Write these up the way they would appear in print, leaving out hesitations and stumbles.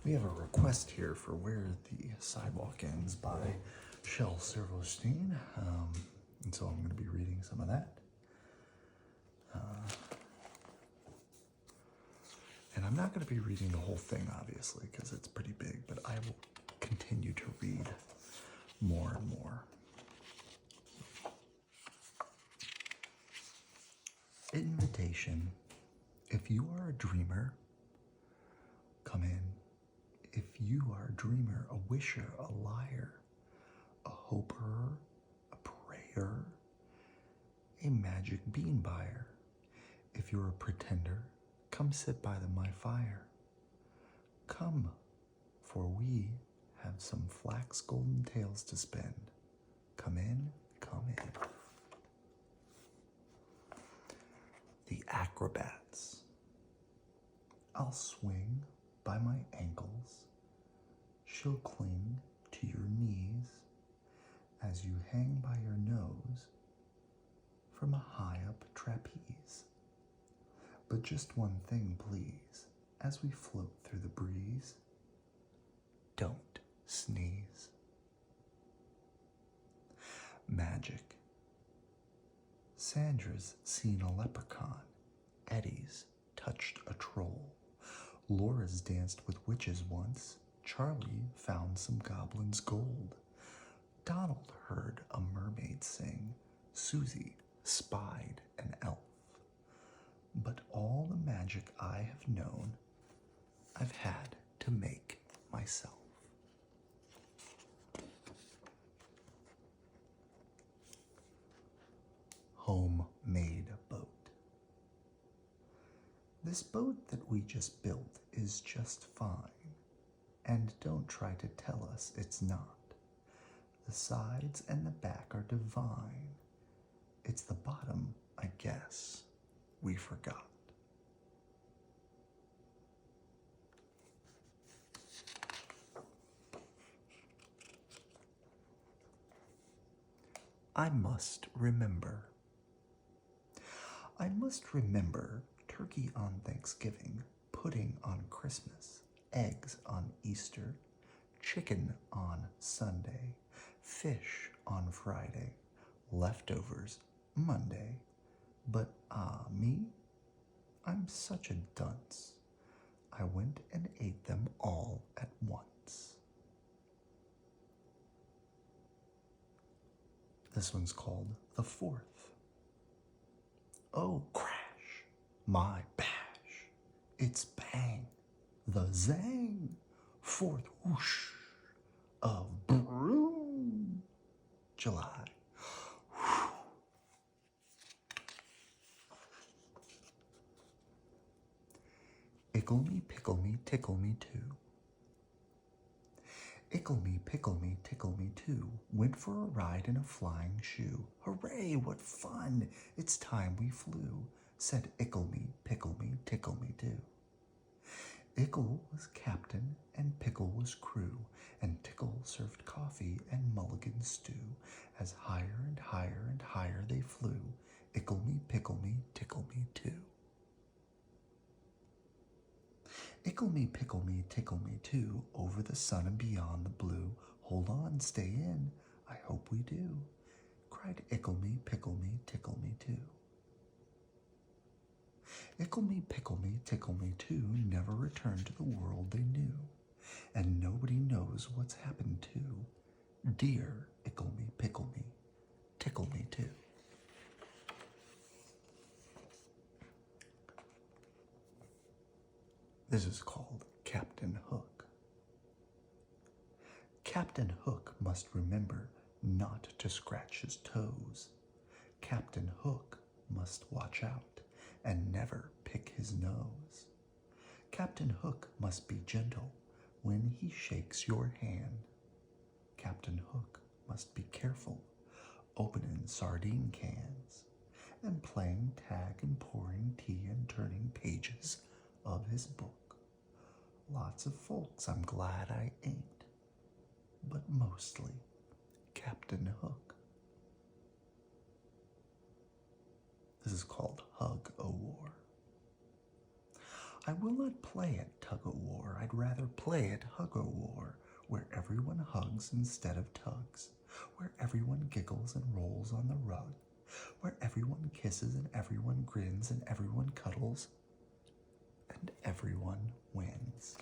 We have a request here for Where the Sidewalk Ends by Shel Silverstein, and so I'm going to be reading some of that. And I'm not going to be reading the whole thing, obviously, because it's pretty big, but I will continue to read more and more. Invitation. If you are a dreamer, come in. If you are a dreamer, a wisher, a liar, a hoper, a prayer, a magic bean buyer. If you're a pretender, come sit by my fire. Come, for we have some flax golden tales to spend. Come in, come in. The acrobats. I'll swing by my ankles. She'll cling to your knees as you hang by your nose from a high-up trapeze. But just one thing, please, as we float through the breeze, don't sneeze. Magic. Sandra's seen a leprechaun. Eddie's touched a troll. Laura's danced with witches once. Charlie found some goblins' gold. Donald heard a mermaid sing. Susie spied an elf. But all the magic I have known, I've had to make myself. Homemade boat. This boat that we just built is just fine, and don't try to tell us it's not. The sides and the back are divine. It's the bottom, I guess, we forgot. I must remember. I must remember turkey on Thanksgiving, pudding on Christmas, eggs on Easter, chicken on Sunday, fish on Friday, leftovers Monday. But me? I'm such a dunce. I went and ate them all at once. This one's called The Fourth. Oh, crash, my bash, it's bang, the zang, fourth whoosh of broom, July. Whew. Ickle me, pickle me, tickle me too. Ickle me, pickle me, tickle me too. Went for a ride in a flying shoe. Hooray, what fun! It's time we flew, said Ickle me, pickle me, tickle me too. Ickle was captain and Pickle was crew, and Tickle served coffee and mulligan stew. As higher and higher and higher they flew, Ickle me, pickle me, tickle me too. Ickle me, pickle me, tickle me too, over the sun and beyond the blue. Hold on, stay in, I hope we do, cried Ickle me, pickle me, tickle me too. Ickle me, pickle me, tickle me too, never returned to the world they knew, and nobody knows what's happened to dear Ickle me, pickle me, tickle me too. This is called Captain Hook. Captain Hook must remember not to scratch his toes. Captain Hook must watch out and never pick his nose. Captain Hook must be gentle when he shakes your hand. Captain Hook must be careful opening sardine cans and playing tag and pouring tea and turning pages of his book. Lots of folks I'm glad I ain't, but mostly Captain Hook. This is called Hug-O-War. I will not play at tug-o-war, I'd rather play at hug-o-war, where everyone hugs instead of tugs, where everyone giggles and rolls on the rug, where everyone kisses and everyone grins and everyone cuddles, and everyone wins.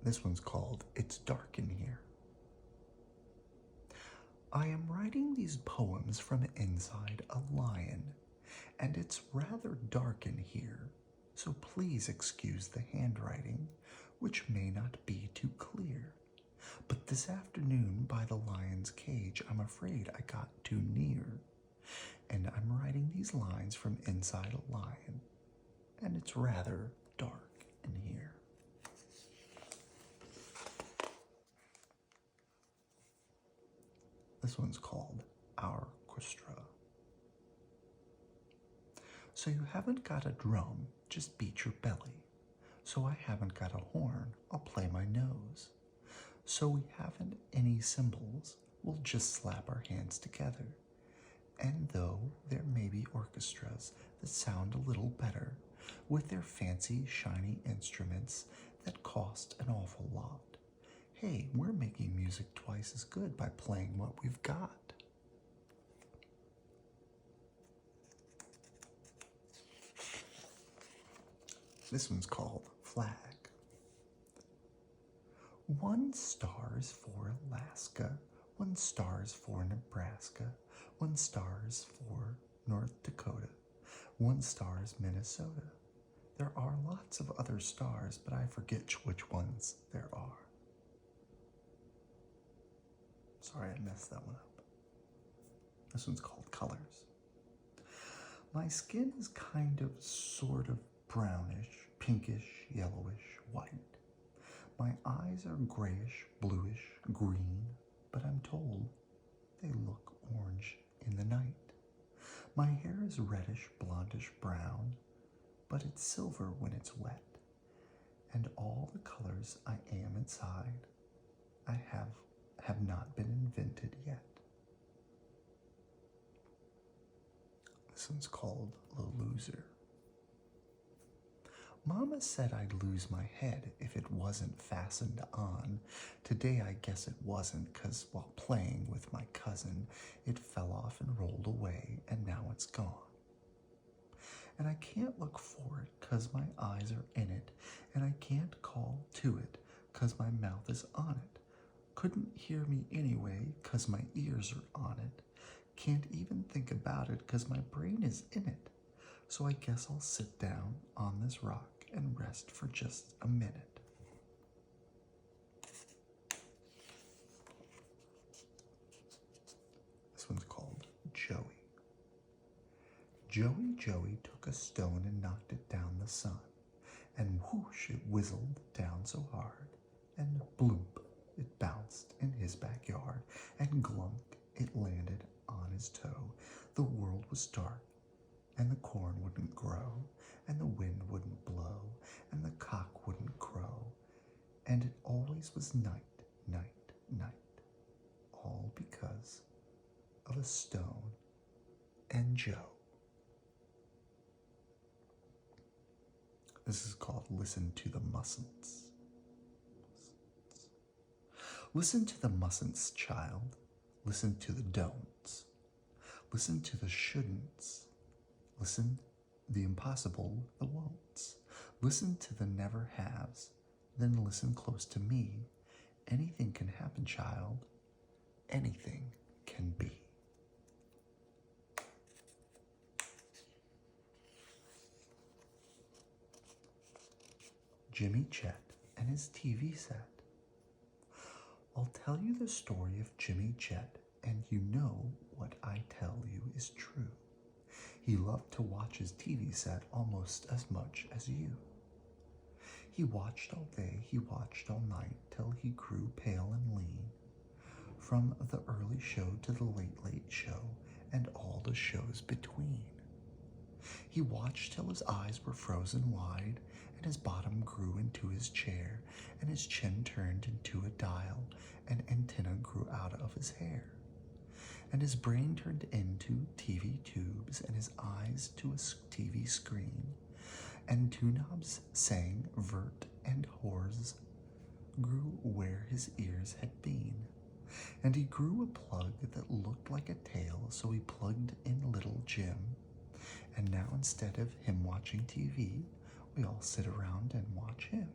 This one's called It's Dark in Here. I am writing these poems from inside a lion, and it's rather dark in here, so please excuse the handwriting, which may not be too clear. But this afternoon by the lion's cage, I'm afraid I got too near, and I'm writing these lines from inside a lion, and it's rather dark in here. This one's called Our Questra. So you haven't got a drum, just beat your belly. So I haven't got a horn, I'll play my nose. So we haven't any cymbals, we'll just slap our hands together. And though there may be orchestras that sound a little better, with their fancy, shiny instruments that cost an awful lot, hey, we're making music twice as good by playing what we've got. This one's called Flag. One star's for Alaska, one star's for Nebraska, one star's for North Dakota, one star's Minnesota. There are lots of other stars, but I forget which ones there are. Sorry, I messed that one up. This one's called Colors. My skin is kind of, sort of brownish, pinkish, yellowish, white. My eyes are grayish, bluish, green, but I'm told they look orange in the night. My hair is reddish, blondish, brown, but it's silver when it's wet. And all the colors I am inside, I have not been invented yet. This one's called The Loser. Mama said I'd lose my head if it wasn't fastened on. Today I guess it wasn't, 'cause while playing with my cousin, it fell off and rolled away, and now it's gone. And I can't look for it 'cause my eyes are in it, and I can't call to it 'cause my mouth is on it. Couldn't hear me anyway 'cause my ears are on it. Can't even think about it 'cause my brain is in it. So I guess I'll sit down on this rock and rest for just a minute. This one's called Joey. Joey took a stone and knocked it down the sun, and whoosh, it whizzled down so hard, and bloop, it bounced in his backyard, and glunk, it landed on his toe. The world was dark, and the corn wouldn't grow, and the wind wouldn't blow, and the cock wouldn't crow, and it always was night, night, night, all because of a stone and Joe. This is called Listen to the Mustn'ts. Listen to the mustn'ts, child. Listen to the don'ts. Listen to the shouldn'ts. Listen the impossible, the won'ts. Listen to the never haves. Then listen close to me. Anything can happen, child. Anything can be. Jimmy Chet and his TV set. I'll tell you the story of Jimmy Chet, and you know what I tell you is true. He loved to watch his TV set almost as much as you. He watched all day, he watched all night, till he grew pale and lean. From the early show to the late show, and all the shows between. He watched till his eyes were frozen wide, and his bottom grew into his chair, and his chin turned into a dial, and antenna grew out of his hair. and his brain turned into TV tubes and his eyes to a TV screen, and two knobs sang vert and hors grew where his ears had been, and he grew a plug that looked like a tail, so he plugged in little Jim, and now instead of him watching TV, we all sit around and watch him.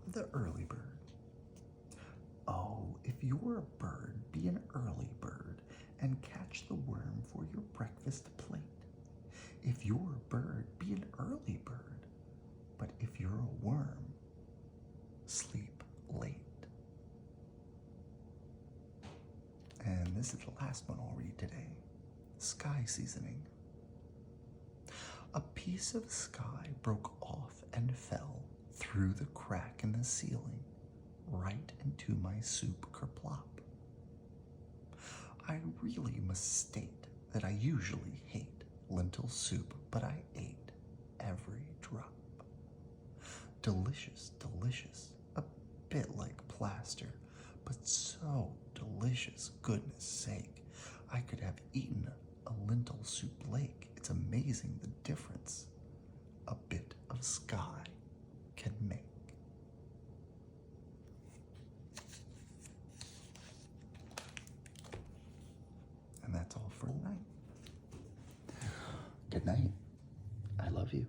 The early bird. Oh, if you're a bird, be an early bird and catch the worm for your breakfast plate. If you're a bird, be an early bird, but if you're a worm, sleep late. And this is the last one I'll read today. Sky seasoning. A piece of sky broke off and fell through the crack in the ceiling, right into my soup kerplop. I really must state that I usually hate lentil soup, but I ate every drop. Delicious, delicious, a bit like plaster, but so delicious, goodness sake. I could have eaten a lentil soup lake. It's amazing the difference a bit of sky can make. And that's all for tonight. Good night. I love you.